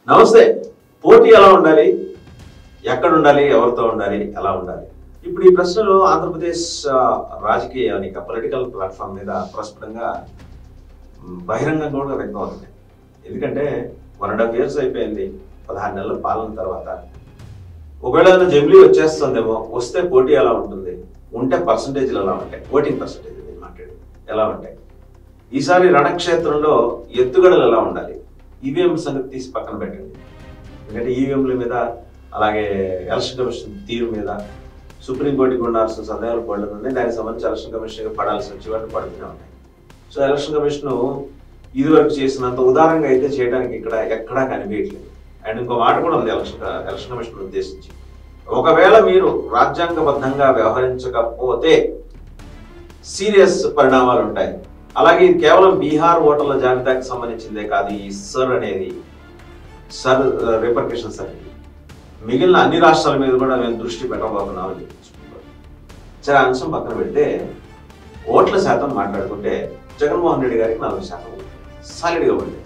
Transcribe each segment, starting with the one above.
నమస్తే. పోటీ ఎలా ఉండాలి, ఎక్కడ ఉండాలి, ఎవరితో ఉండాలి, ఎలా ఉండాలి? ఇప్పుడు ఈ ప్రశ్నలో ఆంధ్రప్రదేశ్ రాజకీయ పొలిటికల్ ప్లాట్ఫామ్ మీద ప్రస్ఫుటంగా బహిరంగంగా కూడా వ్యక్తం అవుతుంది. ఎందుకంటే 1.5 years అయిపోయింది 16 నెలల పాలన తర్వాత. ఒకవేళ జమిలీ వచ్చేస్తుందేమో, వస్తే పోటీ ఎలా ఉంటుంది, ఉంటే పర్సంటేజ్లు ఎలా ఉంటాయి, ఓటింగ్ పర్సంటేజ్ మాట్లాడి ఎలా ఉంటాయి, ఈసారి రణక్షేత్రంలో ఎత్తుగడలు ఎలా ఉండాలి, ఈవీఎం సంగతి తీసి పక్కన పెట్టండి. ఎందుకంటే ఈవీఎంల మీద అలాగే ఎలక్షన్ కమిషన్ తీరు మీద సుప్రీంకోర్టుకి ఉండాల్సిన సందేహాలు పడుతున్నాయి. దానికి సంబంధించి ఎలక్షన్ కమిషన్ పడాల్సిన వచ్చేవాళ్ళు పడుతూనే ఉన్నాయి. సో ఎలక్షన్ కమిషన్ ఇదివరకు చేసినంత ఉదారంగా అయితే చేయడానికి ఇక్కడ ఎక్కడా కనిపించట్లేదు. అండ్ ఇంకో మాట కూడా ఉంది ఎలక్షన్ కమిషన్ ఉద్దేశించి, ఒకవేళ మీరు రాజ్యాంగబద్ధంగా వ్యవహరించకపోతే సీరియస్ పరిణామాలు ఉంటాయి. అలాగే ఇది కేవలం బీహార్ ఓటర్ల జాబితాకి సంబంధించిందే కాదు. ఈ సర్ రిపర్కషన్స్ అనేది మిగిలిన అన్ని రాష్ట్రాల మీద కూడా మేము దృష్టి పెట్టబోతున్నామని చెప్పించుకుంటాం. సరే, అంశం పక్కన పెడితే ఓట్ల శాతం మాట్లాడుకుంటే జగన్మోహన్ రెడ్డి గారికి 40% సాలిడ్గా ఉంది.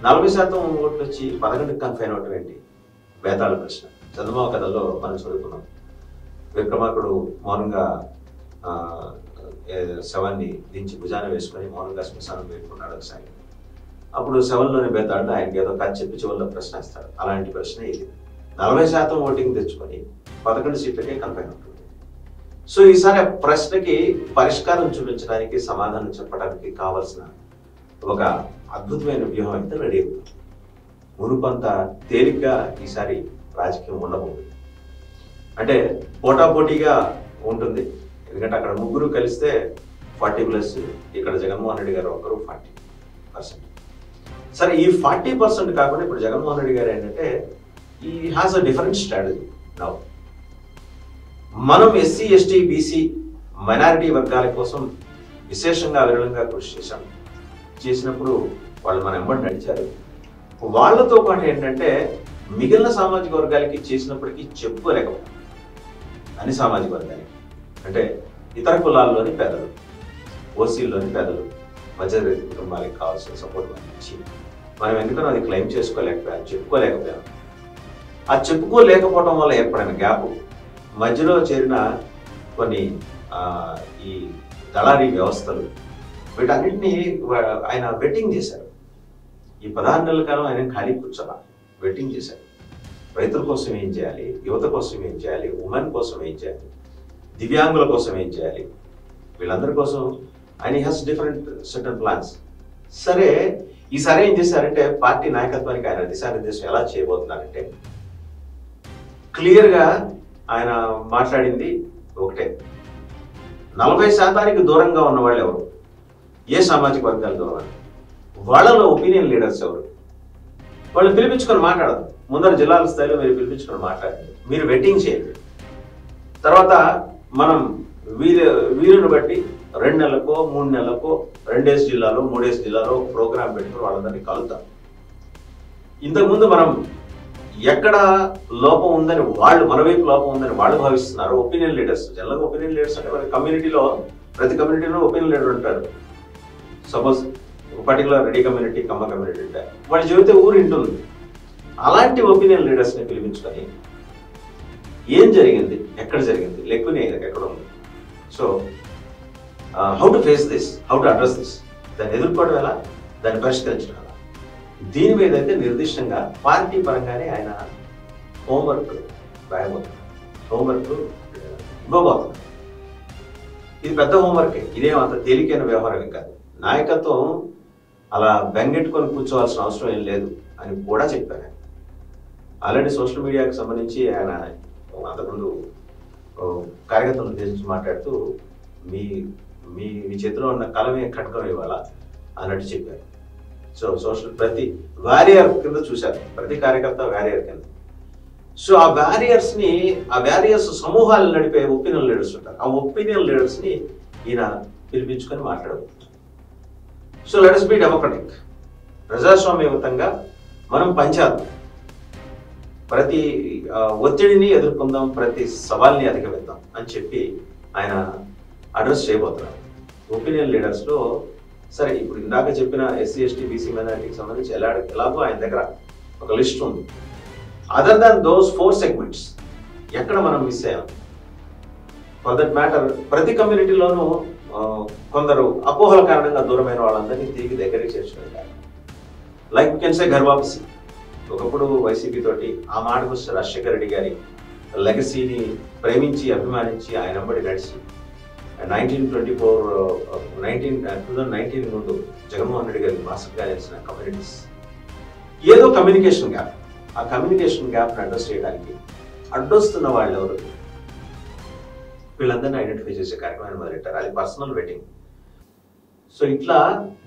40% ఓట్లు వచ్చి 11కి కన్ఫైన్ అవటం ఏంటి? బేతాళ ప్రశ్న. చంద్రబాబు కథల్లో మనం చదువుకున్నాం. విక్రమార్కుడు మౌనంగా శవాన్ని దించి భుజాన వేసుకొని మౌనంగా శ్మశానం వేసుకున్నాడు ఒకసారి. అప్పుడు శవంలోని బేతాడు ఆయనకి ఏదో కథ చెప్పి చివరిలో ప్రశ్న ఇస్తాడు. అలాంటి ప్రశ్న ఇది. 40% ఓటింగ్ తెచ్చుకొని 11 సీట్లకే కన్ఫైన్ ఉంటుంది. సో ఈసారి ప్రశ్నకి పరిష్కారం చూపించడానికి, సమాధానం చెప్పడానికి కావాల్సిన ఒక అద్భుతమైన వ్యూహం అయితే రెడీ అవుతుంది. మునుపంతా తేలిగ్గా ఈసారి రాజకీయం ఉండబోతుంది. అంటే పోటాపోటీగా ఉంటుంది. ఎందుకంటే అక్కడ ముగ్గురు కలిస్తే 40+, ఇక్కడ జగన్మోహన్ రెడ్డి గారు ఒకరు 40%. సరే, ఈ 40% కాకుండా ఇప్పుడు జగన్మోహన్ రెడ్డి గారు ఏంటంటే ఈ has a different strategy now. మనం ఎస్సీ, ఎస్టీ, బీసీ మైనారిటీ వర్గాల కోసం విశేషంగా విరళంగా కృషి చేసినప్పుడు వాళ్ళు మన వెంబడి నడిచారు. వాళ్ళతో పాటు ఏంటంటే మిగిలిన సామాజిక వర్గాలకి చేసినప్పటికీ చెప్పుకోలేకపోతాం. అన్ని సామాజిక వర్గాలకి అంటే ఇతర కులాల్లోని పేదలు, ఓసీల్లోని పేదలు, మధ్యతరగతి కుటుంబాలకు కావాల్సిన సపోర్ట్ మనం ఇచ్చి మనం ఎందుకనో అది క్లెయిమ్ చేసుకోలేకపోయాం, చెప్పుకోలేకపోయాం. ఆ చెప్పుకోలేకపోవడం వల్ల ఏర్పడిన గ్యాప్, మధ్యలో చేరిన కొన్ని ఈ దళారీ వ్యవస్థలు, వీటన్నిటినీ ఆయన వెట్టింగ్ చేశారు. ఈ 16 నెలల కాలం ఆయన ఖాళీ కూర్చోలా, వెట్టింగ్ చేశారు. రైతుల కోసం ఏం చేయాలి, యువత కోసం ఏం చేయాలి, ఉమెన్ కోసం ఏం చేయాలి, దివ్యాంగుల కోసం ఏం చేయాలి, వీళ్ళందరి కోసం ఆయన హ్యాస్ డిఫరెంట్ సర్టన్ ప్లాన్స్. సరే, ఈసారి ఏం చేశారంటే పార్టీ నాయకత్వానికి ఆయన దిశానిర్దేశం ఎలా చేయబోతున్నారంటే క్లియర్గా ఆయన మాట్లాడింది ఒకటే. 40% దూరంగా ఉన్న వాళ్ళు ఎవరు, ఏ సామాజిక వర్గాలు దూరం, వాళ్ళలో ఒపీనియన్ లీడర్స్ ఎవరు, వాళ్ళు పిలిపించుకొని మాట్లాడదు. ముందర జిల్లాల స్థాయిలో మీరు పిలిపించుకొని మాట్లాడండి, మీరు వెట్టింగ్ చేయండి. తర్వాత మనం వీరుని బట్టి 2 నెలలకో 3 నెలలకో 2 జిల్లాలో 3 జిల్లాలో ఒక ప్రోగ్రాం పెట్టుకుని వాళ్ళందరినీ కలుద్దాం. ఇంతకుముందు మనం ఎక్కడ లోపం ఉందని వాళ్ళు, మన వైపు లోపం ఉందని వాళ్ళు భావిస్తున్నారు. ఒపీనియన్ లీడర్స్, జనరల్గా ఒపీనియన్ లీడర్స్ అంటే మన కమ్యూనిటీలో, ప్రతి కమ్యూనిటీలో ఒపీనియన్ లీడర్ ఉంటాడు. సపోజ్ ఒక పర్టికులర్ రెడ్డి కమ్యూనిటీ, కమ్మ కమ్యూనిటీ ఉంటాయి, వాళ్ళు చెబితే ఊరు వింటుంది. అలాంటి ఒపీనియన్ లీడర్స్ని పిలిపించుకొని ఏం జరిగింది, ఎక్కడ జరిగింది, లెక్కునే ఎక్కడ ఉంది, so how to face this, how to address this, దాన్ని ఎదుర్కోవడం ఎలా, దాన్ని పరిష్కరించడం ఎలా, దీని మీద అయితే నిర్దిష్టంగా పార్టీ పరంగానే ఆయన హోంవర్క్ రాయబోతున్నారు, హోంవర్క్ ఇవ్వబోతున్నారు. ఇది పెద్ద హోంవర్కే, ఇదేం అంత తేలికైన వ్యవహారం కాదు. నాయకత్వం అలా బెంగెట్టుకొని కూర్చోవాల్సిన అవసరం ఏం లేదు అని కూడా చెప్పారు. ఆల్రెడీ సోషల్ మీడియాకి సంబంధించి ఆయన అంతకుముందు కార్యకర్తలను ఉద్దేశించి మాట్లాడుతూ మీ మీ మీ చేతిలో ఉన్న కలమే ఖడ్గం ఇవ్వాలా అన్నట్టు చెప్పారు. సో ప్రతి వారియర్ కింద చూశారు, ప్రతి కార్యకర్త వారియర్ కింద. సో ఆ వారియర్స్ సమూహాలు నడిపే ఒపీనియన్ లీడర్స్ ఉంటారు. ఆ ఒపీనియన్ లీడర్స్ని ఈయన పిలిపించుకొని మాట్లాడబోతున్నారు. So let us be democratic, ప్రజాస్వామ్యయుతంగా మనం పనిచేద్దాం, ప్రతి ఒత్తిడిని ఎదుర్కొందాం, ప్రతి సవాల్ని అధిగమిద్దాం అని చెప్పి ఆయన అడ్రస్ చేయబోతున్నారు. ఒపీనియన్ లీడర్స్లో సరే ఇప్పుడు ఇందాక చెప్పిన ఎస్సీ ఎస్టీ బీసీ మైనారిటీకి సంబంధించి ఎలాగో ఆయన దగ్గర ఒక లిస్ట్ ఉంది. అదర్ దాన్ దోస్ 4 సెగ్మెంట్స్ ఎక్కడ మనం మిస్ అయ్యాం? ఫర్ దట్ మ్యాటర్ ప్రతి కమ్యూనిటీలోనూ కొందరు అపోహల కారణంగా దూరమైన వాళ్ళందరినీ తిరిగి దగ్గరికి చేర్చుకుంటారు. Like can say ghar wapsi. ఒకప్పుడు వైసీపీ తోటి ఆ మాటకు వస్తే రాజశేఖర రెడ్డి గారి లెగసీని ప్రేమించి అభిమానించి ఆయన వెంబడి నడిచి 2019 ముందు జగన్మోహన్ రెడ్డి గారికి మాస్టర్గా చేసిన కమ్యూనిటీస్ ఏదో కమ్యూనికేషన్ గ్యాప్, ఆ కమ్యూనికేషన్ గ్యాప్ని అడ్రస్ చేయడానికి అడ్డొస్తున్న వాళ్ళు ఎవరు? వీళ్ళందరినీ ఐడెంటిఫై చేసే కార్యక్రమాన్ని మొదలెట్టారు. అది పర్సనల్ వెడ్డింగ్. సో ఇట్లా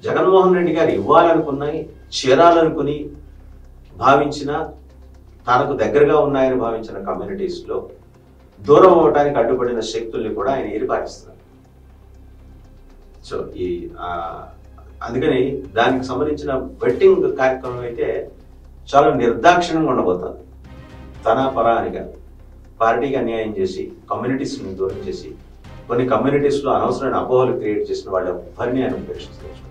జగన్మోహన్ రెడ్డి గారు ఇవ్వాలనుకున్నాయి, చేరాలనుకుని భావించిన, తనకు దగ్గరగా ఉన్నాయని భావించిన కమ్యూనిటీస్లో దూరం అవ్వడానికి అడ్డుపడిన శక్తుల్ని కూడా ఆయన ఏరిపారిస్తున్నారు. సో అందుకని దానికి సంబంధించిన వెట్టింగ్ కార్యక్రమం అయితే చాలా నిర్దాక్షిణ్యంగా ఉండబోతుంది. తన పరానిగా పార్టీకి అన్యాయం చేసి కమ్యూనిటీస్ని దూరం చేసి కొన్ని కమ్యూనిటీస్లో అనవసరమైన అపోహలు క్రియేట్ చేసిన వాళ్ళ ఎవరిని ఆయన ఉపేక్షించవచ్చు.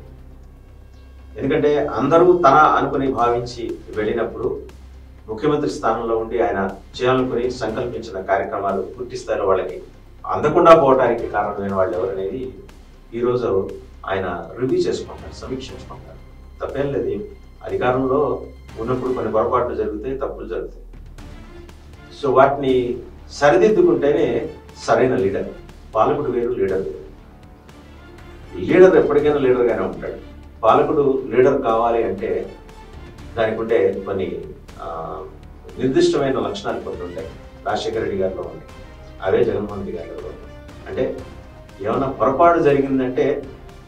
ఎందుకంటే అందరూ తన అనుకుని భావించి వెళ్ళినప్పుడు ముఖ్యమంత్రి స్థానంలో ఉండి ఆయన చేయాలనుకుని సంకల్పించిన కార్యక్రమాలు పూర్తి స్థాయిలో వాళ్ళకి అందకుండా పోవడానికి కారణమైన వాళ్ళు ఎవరనేది ఈరోజు ఆయన రివ్యూ చేసుకుంటారు, సమీక్షించుకుంటారు. తప్పేం లేదు. అధికారంలో ఉన్నప్పుడు కొన్ని పొరపాట్లు జరుగుతాయి, తప్పులు జరుగుతాయి. సో వాటిని సరిదిద్దుకుంటేనే సరైన లీడర్. పాలకుడు వేరు, లీడర్ వేరు. లీడర్ ఎప్పటికైనా లీడర్గానే ఉంటాడు. పాలకుడు లీడర్ కావాలి అంటే దానికి ఉంటే కొన్ని నిర్దిష్టమైన లక్షణాలు కొన్ని ఉంటాయి. రాజశేఖర రెడ్డి గారిలో ఉన్నాయి, అవే జగన్మోహన్ రెడ్డి గారిలో ఉన్నాయి. అంటే ఏమైనా పొరపాటు జరిగిందంటే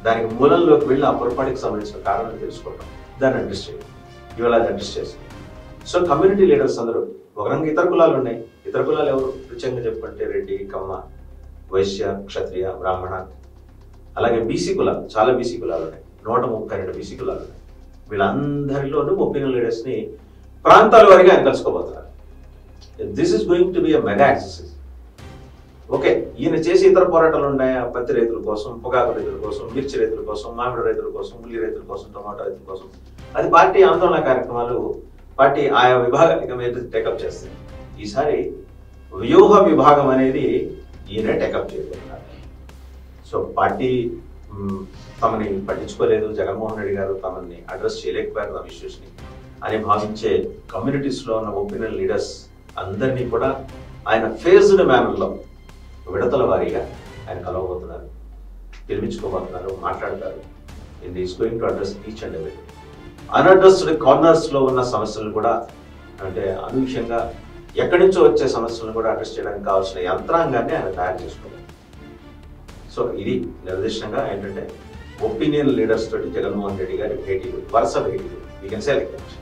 దానికి మూలంలోకి వెళ్ళి ఆ పొరపాటుకి సంబంధించిన కారణాలు తెలుసుకోవటం, దాన్ని అడ్రస్ చేయడం. ఇవాళ అది అడ్రస్ చేస్తుంది. సో కమ్యూనిటీ లీడర్స్ అందరూ ఒక రంగు ఇతర కులాలు ఉన్నాయి. ఇతర కులాలు ఎవరు ప్రత్యేకంగా చెప్పుకుంటే రెడ్డి, కమ్మ, వైశ్య, క్షత్రియ, బ్రాహ్మణ, అలాగే బీసీ కులాలు, చాలా బీసీ కులాలు ఉన్నాయి. 132 బీసీ కులాలు ఉన్నాయి. వీళ్ళందరిలోనూ ఒపీనియన్ లీడర్స్ని ప్రాంతాల వారిగా ఆయన కలుసుకోబోతున్నారు. This is going to be a mega exercise. Okay, ఈయన చేసి ఇతర పోరాటాలు ఉన్నాయా? పత్తి రైతుల కోసం, పొగాకు రైతుల కోసం, మిర్చి రైతుల కోసం, మామిడి రైతుల కోసం, ఉల్లి రైతుల కోసం, టమాటో రైతుల కోసం, అది పార్టీ ఆందోళన కార్యక్రమాలు పార్టీ ఆయా విభాగాలుగా మీద టేకప్ చేస్తుంది. ఈసారి వ్యూహ విభాగం అనేది ఈయన టేకప్ చేయబోతున్నారు. సో పార్టీ తమని పట్టించుకోలేదు, జగన్మోహన్ రెడ్డి గారు తమని అడ్రస్ చేయలేకపోయారు తమ ఇష్యూస్ని అని భావించే కమ్యూనిటీస్లో ఉన్న ఒపీనియన్ లీడర్స్ అందరినీ కూడా ఆయన ఫేజ్డ్ మేనర్లో విడతల వారీగా ఆయన కలవబోతున్నారు, పిలిపించుకోబోతున్నారు, మాట్లాడతారు. And is going to address each and every. Unaddressed కార్నర్స్లో ఉన్న సమస్యలను కూడా, అంటే అనూహ్యంగా ఎక్కడి నుంచో వచ్చే సమస్యలను కూడా అడ్రస్ చేయడానికి కావాల్సిన యంత్రాంగాన్ని ఆయన తయారు చేసుకోవాలి. సో ఇది నిర్దిష్టంగా ఏంటంటే ఒపీనియన్ లీడర్స్ తోటి జగన్మోహన్ రెడ్డి గారి భేటీలు, వరుస భేటీలు. You can say like that.